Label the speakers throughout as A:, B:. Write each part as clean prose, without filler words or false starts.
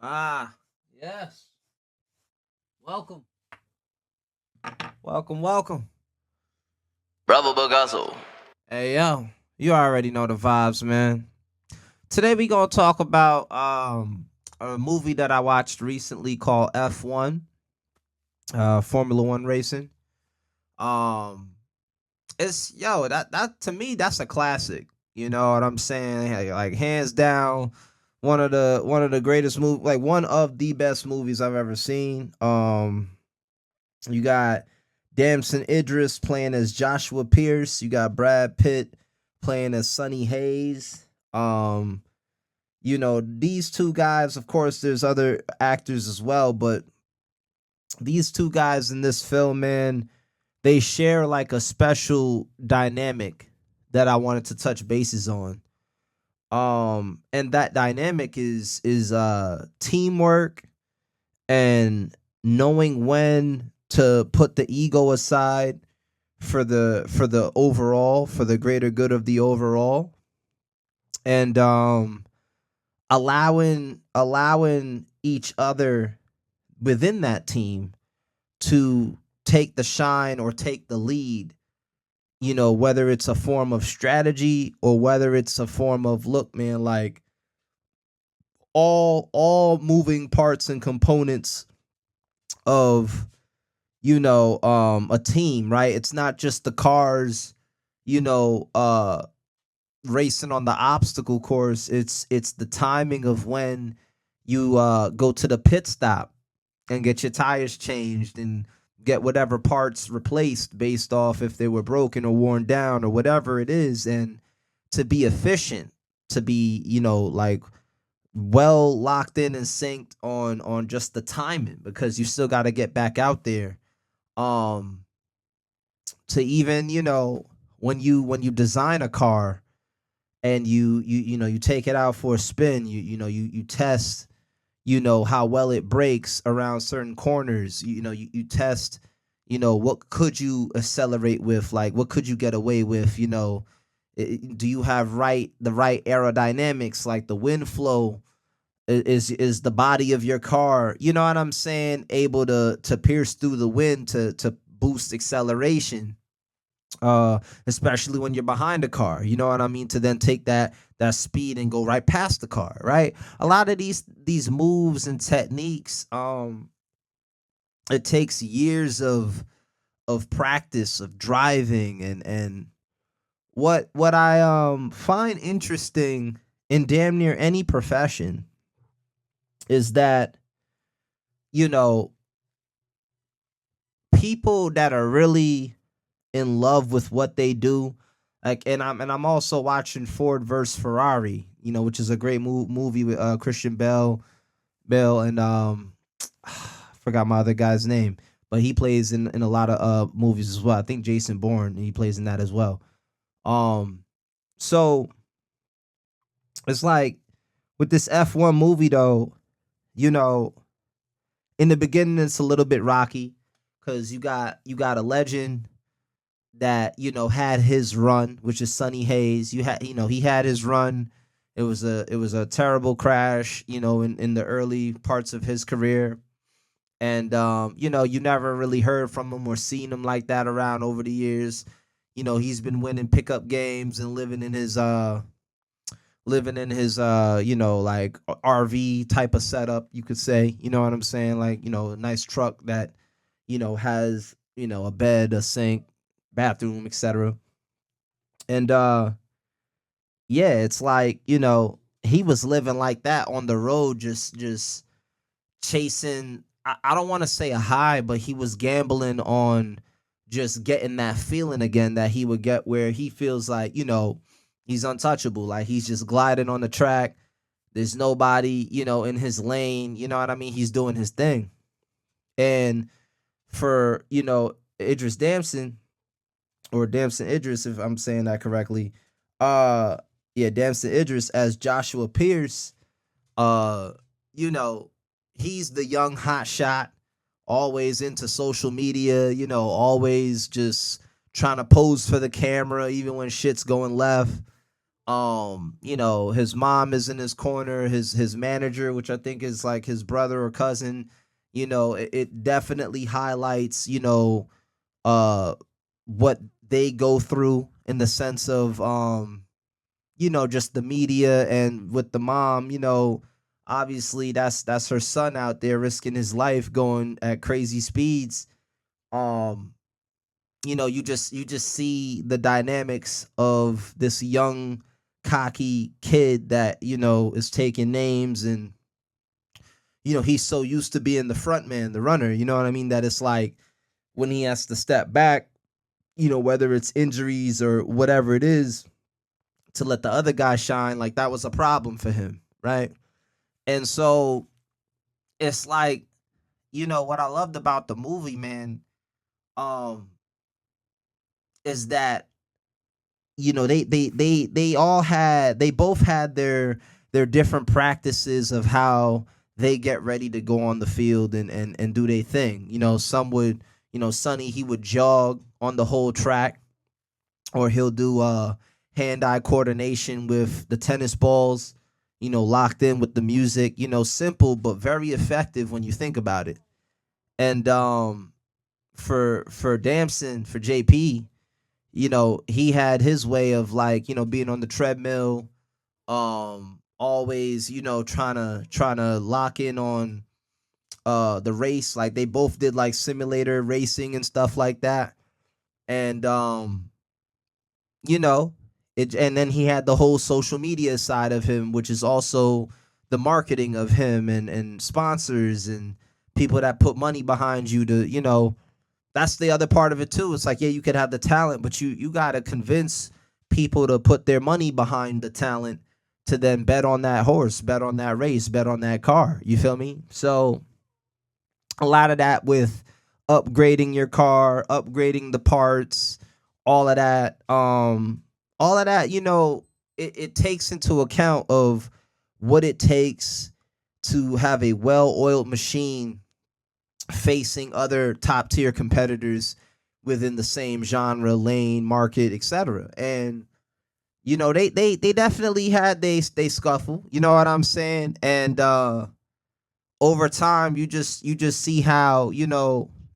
A: Ah, yes. Welcome. Welcome, welcome.
B: Bravo Bagazo.
A: Hey yo, you already know the vibes, man. Today we gonna talk about a movie that I watched recently called F1, Formula One racing. Um it's that to me that's a classic. You know what I'm saying? Like hands down, one of the greatest movie, like one of the best movies I've ever seen. You got Damson Idris playing as Joshua Pierce. You got Brad Pitt playing as Sonny Hayes. These two guys, of course, there's other actors as well, but these two guys in this film, man, they share like a special dynamic that I wanted to touch bases on. And that dynamic is teamwork and knowing when to put the ego aside for the overall, for the greater good of the overall, and allowing each other within that team to take the shine or take the lead, whether it's a form of strategy or whether it's a form of, look, man, like all moving parts and components of a team, right? It's not just the cars, you know uh racing on the obstacle course. It's the timing of when you go to the pit stop and get your tires changed and get whatever parts replaced based off if they were broken or worn down or whatever it is, and to be efficient, to be like well locked in and synced on just the timing, because you still got to get back out there, um to even when you design a car and you take it out for a spin, you test how well it brakes around certain corners. You test what could you accelerate with, like what could you get away with. Do you have the right aerodynamics, like the wind flow is the body of your car, you know what I'm saying, able to pierce through the wind to boost acceleration, especially when you're behind a car, you know what I mean, to then take that speed and go right past the car, right? A lot of these moves and techniques, it takes years of practice of driving, and what I find interesting in damn near any profession is that, you know people that are really in love with what they do. Like, and I'm also watching Ford versus Ferrari, which is a great movie with Christian Bell, and forgot my other guy's name, but he plays in a lot of movies as well. I think Jason Bourne, he plays in that as well. Um, so it's like with this F1 movie though, you know, in the beginning it's a little bit rocky because you got a legend that had his run, which is Sonny Hayes. He had his run. It was a terrible crash, in the early parts of his career, and you never really heard from him or seen him like that around over the years. He's been winning pickup games and living in his like RV type of setup, you could say. You know what I'm saying? Like, a nice truck that has a bed, a sink, bathroom, etc. And yeah, it's like, he was living like that on the road, just chasing, I don't want to say a high, but he was gambling on just getting that feeling again that he would get, where he feels like, he's untouchable, like he's just gliding on the track. There's nobody, in his lane, you know what I mean? He's doing his thing. And for, Idris Damson, or Damson Idris, if I'm saying that correctly. Uh yeah, Damson Idris as Joshua Pierce. Uh, you know, he's the young hot shot, always into social media, always just trying to pose for the camera, even when shit's going left. His mom is in his corner, his manager, which I think is like his brother or cousin. It definitely highlights, uh what they go through in the sense of just the media. And with the mom, obviously that's her son out there risking his life going at crazy speeds. um you just see the dynamics of this young cocky kid that is taking names. And he's so used to being the front man, the runner, you know what I mean, that it's like when he has to step back, whether it's injuries or whatever it is, to let the other guy shine, like that was a problem for him, right? And so it's like, what I loved about the movie, man, um, is that they both had their different practices of how they get ready to go on the field and do their thing. Some would, Sonny, he would jog on the whole track, or he'll do hand-eye coordination with the tennis balls, locked in with the music, simple but very effective when you think about it. And for Damson, for JP, he had his way of, like, being on the treadmill, always, trying to lock in on the race. Like they both did like simulator racing and stuff like that. And you know, and then he had the whole social media side of him, which is also the marketing of him and sponsors and people that put money behind you to, that's the other part of it too. It's like, yeah, you could have the talent, but you got to convince people to put their money behind the talent, to then bet on that horse, bet on that race, bet on that car. You feel me? So a lot of that with upgrading your car, upgrading the parts, all of that. All of that, it takes into account of what it takes to have a well-oiled machine facing other top tier competitors within the same genre, lane, market, etc. And they definitely had they scuffle. You know what I'm saying? And over time, you just see how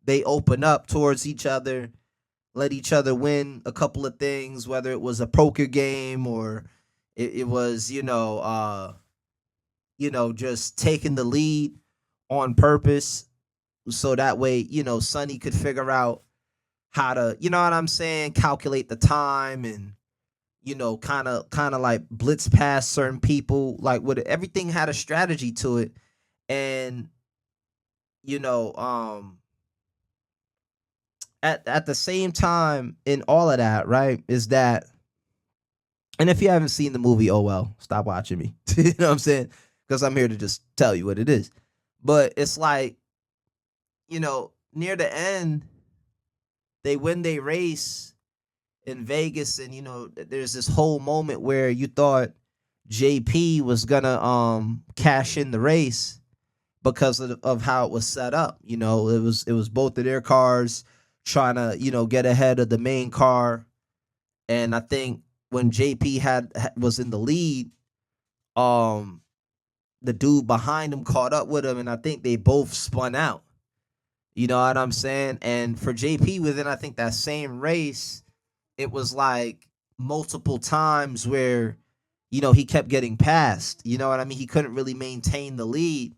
A: they open up towards each other, let each other win a couple of things, whether it was a poker game or it was just taking the lead on purpose, so that way Sonny could figure out how to, you know what I'm saying, calculate the time and kind of like blitz past certain people. Like, with everything had a strategy to it. And you know at the same time in all of that, right, is that, and if you haven't seen the movie, oh well, stop watching me. You know what I'm saying? Because I'm here to just tell you what it is. But it's like, near the end, they win they race in Vegas, and there's this whole moment where you thought JP was gonna cash in the race because of how it was set up. It was both of their cars trying to get ahead of the main car. And I think when JP was in the lead, um the dude behind him caught up with him, and I think they both spun out. You know what I'm saying? And for JP, within, I think, that same race, it was like multiple times where he kept getting passed. You know what I mean? He couldn't really maintain the lead.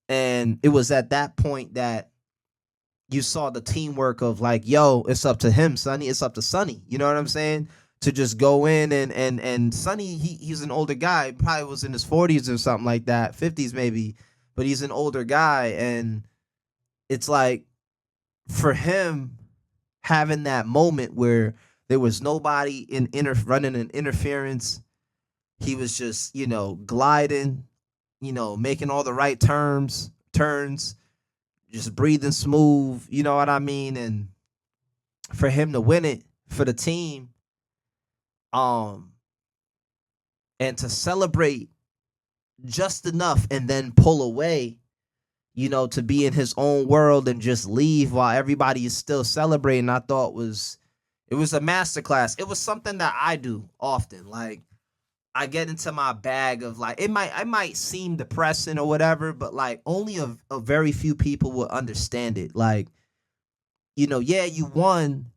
A: And it was at that point that you saw the teamwork of, like, yo, it's up to him, Sonny. It's up to Sonny. You know what I'm saying? To just go in and Sonny, he's an older guy, probably was in his 40s or something like that, 50s maybe, but he's an older guy. And it's like, for him, having that moment where there was nobody running an interference, he was just gliding, making all the right turns, just breathing smooth, you know what I mean? And for him to win it for the team, um, and to celebrate just enough and then pull away, to be in his own world and just leave while everybody is still celebrating, I thought it was a masterclass. It was something that I do often. Like, I get into my bag of like it might seem depressing or whatever, but like only a very few people will understand it. Like, yeah, you won,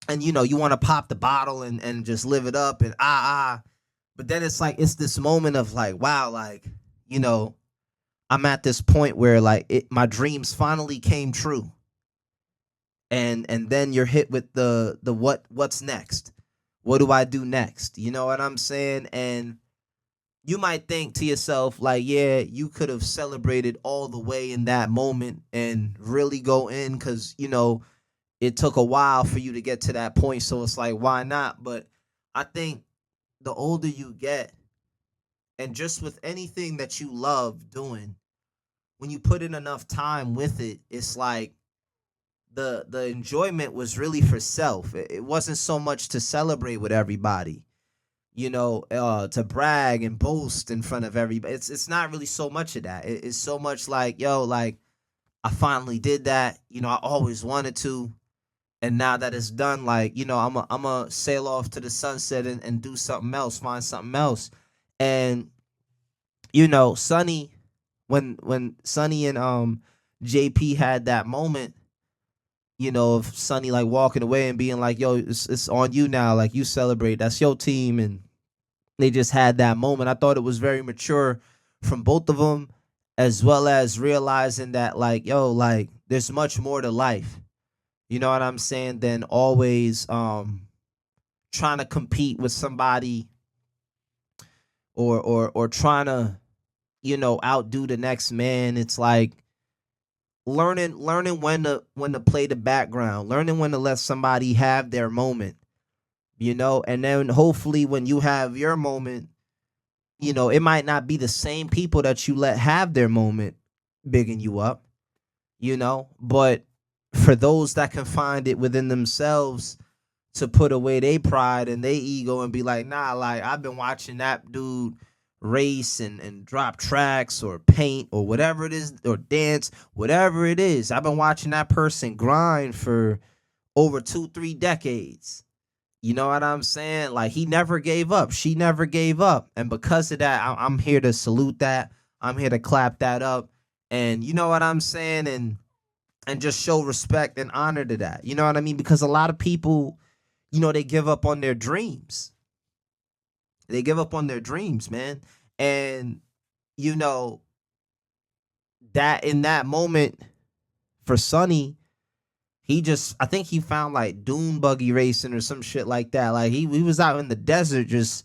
A: and you want to pop the bottle and just live it up and but then it's like it's this moment of like, wow, like, you know, I'm at this point where like my dreams finally came true. And then you're hit with the what's next? What do I do next? You know what I'm saying? And you might think to yourself, like, yeah, you could have celebrated all the way in that moment and really go in because, it took a while for you to get to that point. So it's like, why not? But I think the older you get, and just with anything that you love doing, when you put in enough time with it, it's like the enjoyment was really for self. It wasn't so much to celebrate with everybody, to brag and boast in front of everybody. It's not really so much of that. It's so much like, yo, like I finally did that. I always wanted to, and now that it's done, like, I'm a sail off to the sunset and do something else, find something else. And Sonny, when Sonny and JP had that moment, of Sonny like walking away and being like, yo, it's on you now, like you celebrate, that's your team. And they just had that moment. I thought it was very mature from both of them, as well as realizing that, like, yo, like there's much more to life, you know what I'm saying, than always trying to compete with somebody, or trying to, outdo the next man. It's like learning when to play the background, learning when to let somebody have their moment, and then hopefully when you have your moment, it might not be the same people that you let have their moment bigging you up, but for those that can find it within themselves to put away their pride and their ego and be like, nah, like I've been watching that dude race and drop tracks or paint or whatever it is, or dance, whatever it is. I've been watching that person grind for over 2-3 decades. You know what I'm saying? Like he never gave up. She never gave up. And because of that, I'm here to salute that. I'm here to clap that up. And you know what I'm saying? And just show respect and honor to that. You know what I mean? Because a lot of people, they give up on their dreams. They give up on their dreams, man. And you know that in that moment for Sonny, I think he found like dune buggy racing or some shit like that. Like he was out in the desert just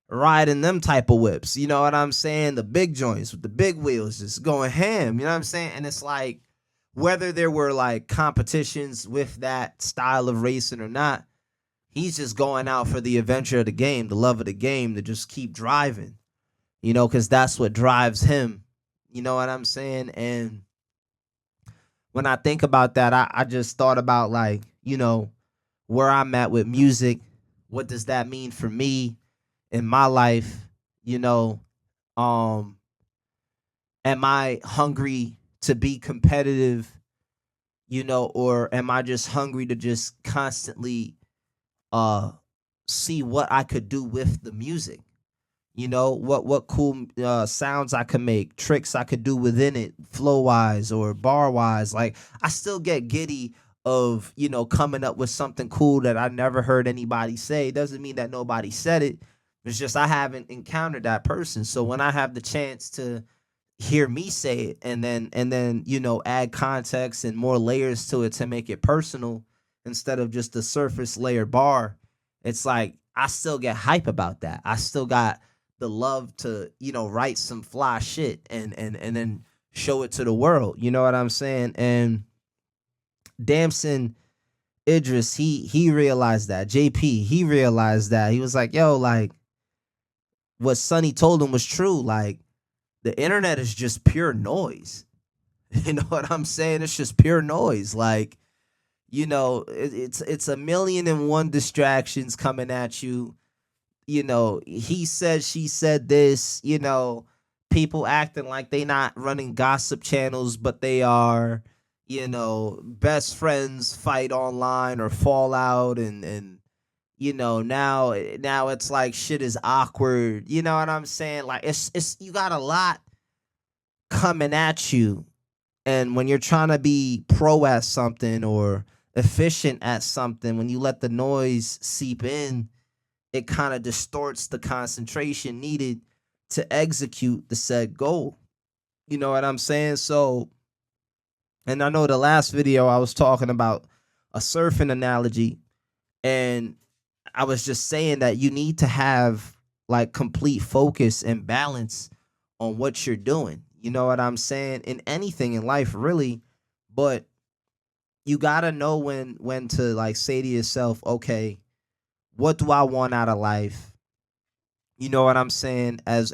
A: riding them type of whips. You know what I'm saying? The big joints with the big wheels just going ham. You know what I'm saying? And it's like whether there were like competitions with that style of racing or not, he's just going out for the adventure of the game, the love of the game, to just keep driving, because that's what drives him. You know what I'm saying? And when I think about that, I just thought about like, where I'm at with music. What does that mean for me in my life? You know, um, am I hungry to be competitive, or am I just hungry to just constantly uh see what I could do with the music? What cool sounds I could make, tricks I could do within it, flow wise or bar wise. Like I still get giddy of coming up with something cool that I never heard anybody say. Doesn't mean that nobody said it. It's just I haven't encountered that person. So when I have the chance to hear me say it, and then add context and more layers to it to make it personal instead of just the surface layer bar, it's like I still get hype about that. I still got the love to write some fly shit and then show it to the world. You know what I'm saying? And Damson Idris, he realized that. JP, he realized that. He was like, yo, like what Sonny told him was true. Like the internet is just pure noise. You know what I'm saying? It's just pure noise. Like, it's a million and one distractions coming at you. He said, she said this, people acting like they not running gossip channels, but they are, best friends fight online or fall out, and Now it's like shit is awkward. You know what I'm saying? Like it's you got a lot coming at you, and when you're trying to be pro at something or efficient at something, when you let the noise seep in, it kind of distorts the concentration needed to execute the said goal. You know what I'm saying? So, and I know the last video I was talking about a surfing analogy, and I was just saying that you need to have like complete focus and balance on what you're doing. You know what I'm saying? In anything in life, really. But you gotta know when to like say to yourself, okay, what do I want out of life? You know what I'm saying? As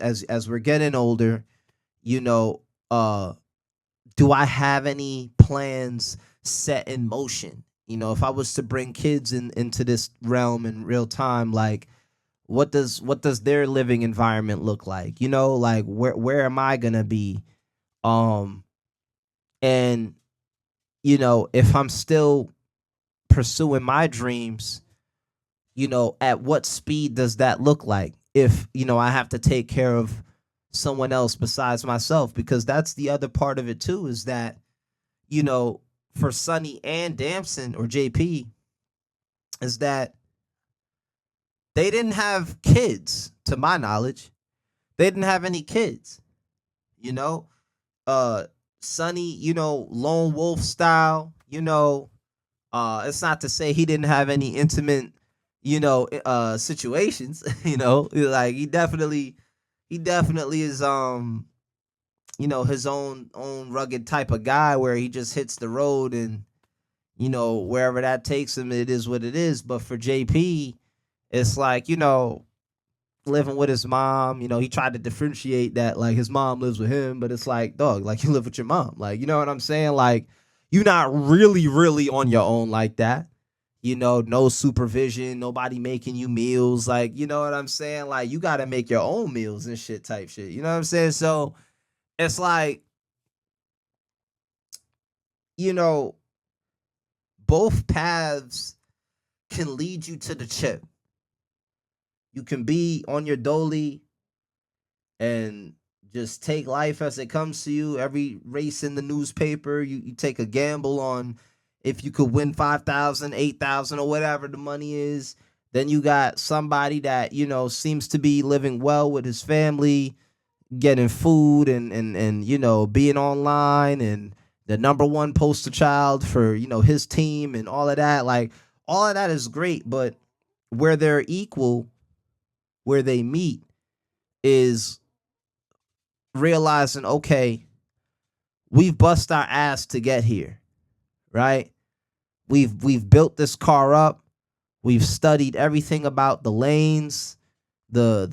A: we're getting older, you know, do I have any plans set in motion? If I was to bring kids into this realm in real time, like what does their living environment look like? Like where am I gonna be? Um and if I'm still pursuing my dreams, at what speed does that look like? If, I have to take care of someone else besides myself, because that's the other part of it too, is that, you know, for Sonny and Damson or JP, is that they didn't have kids, to my knowledge. They didn't have any kids, you know? Uh Sonny, lone wolf style, it's not to say he didn't have any intimate, situations, like he definitely is his own rugged type of guy where he just hits the road and wherever that takes him, it is what it is. But for JP, it's like, living with his mom, he tried to differentiate that like his mom lives with him, but it's like, dog, like you live with your mom. Like, you know what I'm saying? Like, you're not really, really on your own like that. No supervision, nobody making you meals. Like, you know what I'm saying? Like, you gotta make your own meals and shit type shit. You know what I'm saying? So it's like, you know, both paths can lead you to the chip. You can be on your dolly and just take life as it comes to you. Every race in the newspaper, you take a gamble on if you could win 5,000, 8,000, or whatever the money is. Then you got somebody that, seems to be living well with his family, getting food and being online and the number one poster child for, his team and all of that. Like, all of that is great, but where they're equal, where they meet, is realizing, okay, we've bust our ass to get here, right? We've built this car up. We've studied everything about the lanes, the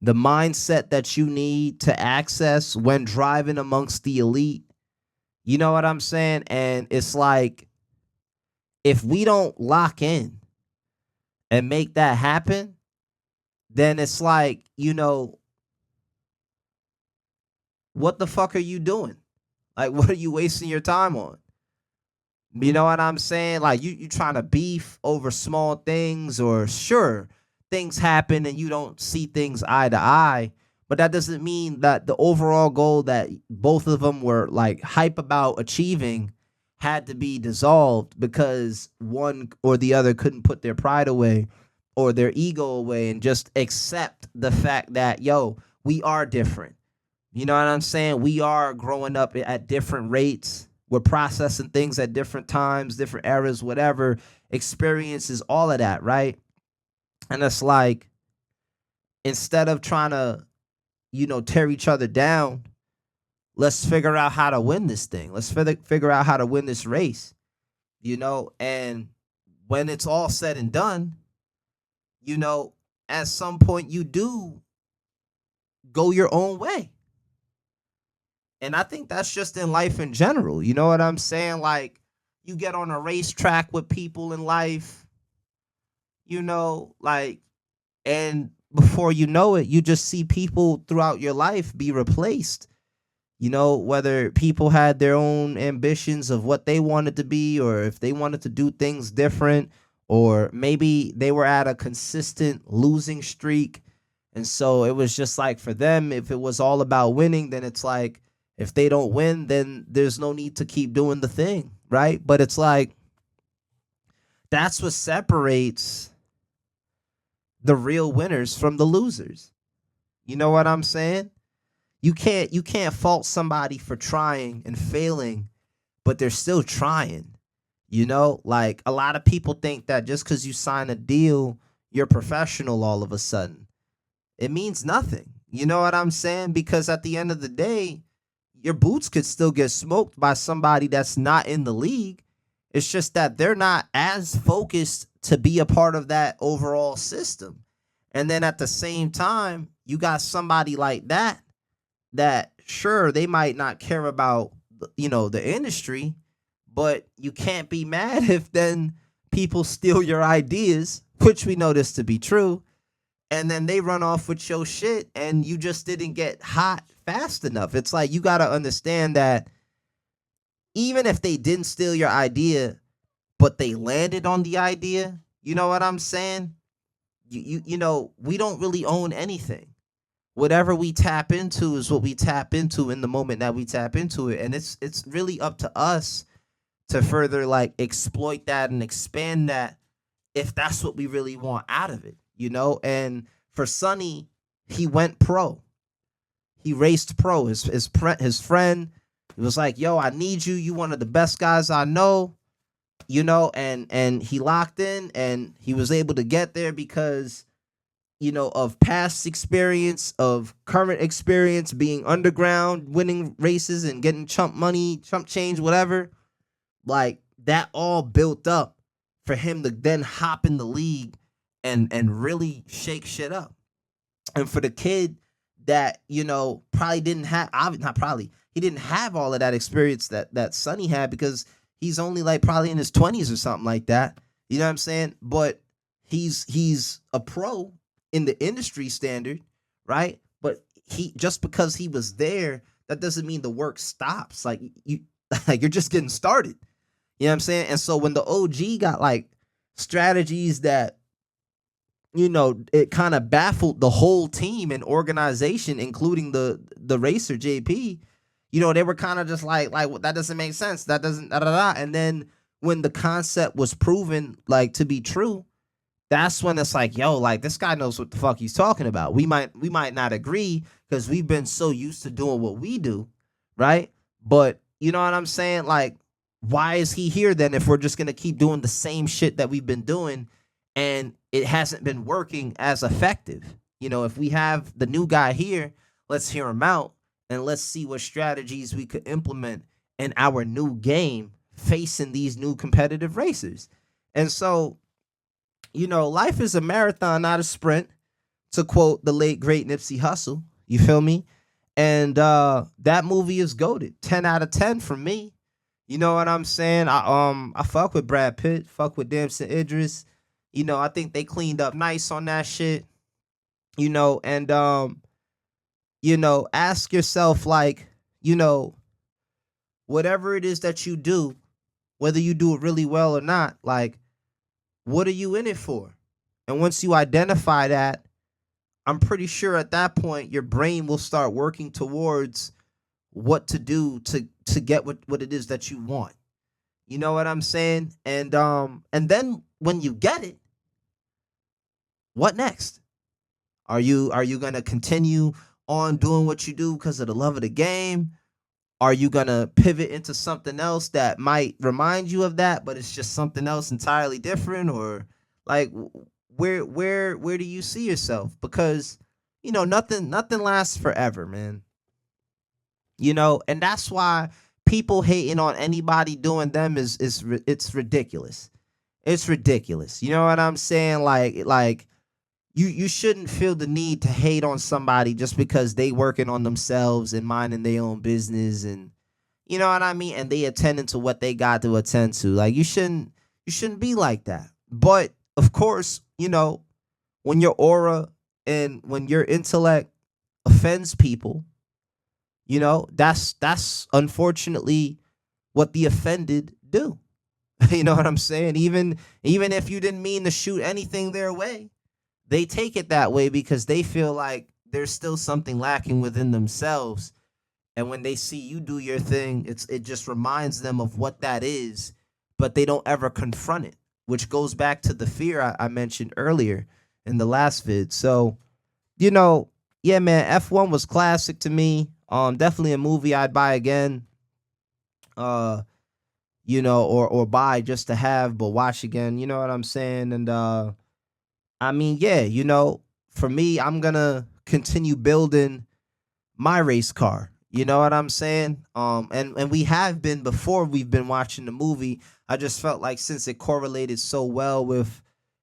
A: mindset that you need to access when driving amongst the elite. You know what I'm saying? And it's like, if we don't lock in and make that happen, then it's like, what the fuck are you doing? Like, what are you wasting your time on? You know what I'm saying? Like, you trying to beef over small things, or sure, things happen and you don't see things eye to eye, but that doesn't mean that the overall goal that both of them were like hype about achieving had to be dissolved because one or the other couldn't put their pride away or their ego away and just accept the fact that, yo, we are different. You know what I'm saying? We are growing up at different rates. We're processing things at different times, different eras, whatever, experiences, all of that, right? And it's like, instead of trying to, tear each other down, let's figure out how to win this thing. Let's figure out how to win this race, and when it's all said and done, at some point you do go your own way. And I think that's just in life in general. You know what I'm saying? Like, you get on a racetrack with people in life, like, and before you know it, you just see people throughout your life be replaced. Whether people had their own ambitions of what they wanted to be, or if they wanted to do things different, or maybe they were at a consistent losing streak. And so it was just like, for them, if it was all about winning, then it's like, if they don't win, then there's no need to keep doing the thing, right? But it's like, that's what separates the real winners from the losers. You know what I'm saying? You can't fault somebody for trying and failing, but they're still trying. Like, a lot of people think that just because you sign a deal, you're professional all of a sudden. It means nothing. You know what I'm saying? Because at the end of the day, your boots could still get smoked by somebody that's not in the league. It's just that they're not as focused to be a part of that overall system. And then at the same time, you got somebody like that sure, they might not care about the industry, but you can't be mad if then people steal your ideas, which we know this to be true, and then they run off with your shit and you just didn't get hot fast enough. It's like, you got to understand that even if they didn't steal your idea, but they landed on the idea, you know what I'm saying? We don't really own anything. Whatever we tap into is what we tap into in the moment that we tap into it, and it's really up to us to further, like, exploit that and expand that, if that's what we really want out of it. And for Sonny, he went pro. He raced pro. His friend, he was like, "Yo, I need you. You one of the best guys I know." And he locked in, and he was able to get there because of past experience, of current experience, being underground, winning races and getting chump money, chump change, whatever. Like, that all built up for him to then hop in the league and really shake shit up. And for the kid that, probably didn't have, not probably, he didn't have all of that experience that Sonny had, because he's only, like, probably in his 20s or something like that. You know what I'm saying? But he's a pro in the industry standard, right? But just because he was there, that doesn't mean the work stops. Like, you like, you're just getting started. You know what I'm saying? And so when the OG got, like, strategies that, it kind of baffled the whole team and organization, including the racer JP, they were kind of just like, that doesn't make sense. That doesn't, da, da, da. And then when the concept was proven, like, to be true, that's when it's like, yo, like, this guy knows what the fuck he's talking about. We might not agree because we've been so used to doing what we do, right? But you know what I'm saying? Like, why is he here then if we're just gonna keep doing the same shit that we've been doing and it hasn't been working as effective? If we have the new guy here, let's hear him out and let's see what strategies we could implement in our new game facing these new competitive racers. And so, life is a marathon, not a sprint, to quote the late great Nipsey Hussle. You feel me? And that movie is goated. 10 out of 10 from me. You know what I'm saying? I fuck with Brad Pitt, fuck with Damson Idris. I think they cleaned up nice on that shit. And ask yourself, like, whatever it is that you do, whether you do it really well or not, like, what are you in it for? And once you identify that, I'm pretty sure at that point your brain will start working towards what to do to get what it is that you want. You know what I'm saying? And then when you get it, what next? Are you gonna continue on doing what you do because of the love of the game? Are you gonna pivot into something else that might remind you of that, but it's just something else entirely different? Or, like, where do you see yourself? Because nothing lasts forever, man. And that's why people hating on anybody doing them it's ridiculous. It's ridiculous. You know what I'm saying? Like you shouldn't feel the need to hate on somebody just because they working on themselves and minding their own business, and you know what I mean, and they attending to what they got to attend to. Like, you shouldn't be like that. But of course, when your aura and when your intellect offends people, You know, that's unfortunately what the offended do. You know what I'm saying? Even if you didn't mean to shoot anything their way, they take it that way because they feel like there's still something lacking within themselves. And when they see you do your thing, it just reminds them of what that is, but they don't ever confront it, which goes back to the fear I mentioned earlier in the last vid. So, you know, yeah, man, F1 was classic to me. Definitely a movie I'd buy again. Uh, or buy just to have, but watch again. You know what I'm saying? And I mean, yeah, for me, I'm gonna continue building my race car. You know what I'm saying? And we have been before we've been watching the movie. I just felt like since it correlated so well with,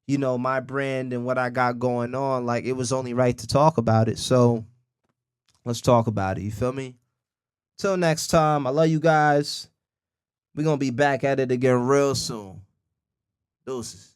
A: my brand and what I got going on, like it was only right to talk about it. So let's talk about it. You feel me? Till next time, I love you guys. We're gonna be back at it again real soon. Deuces.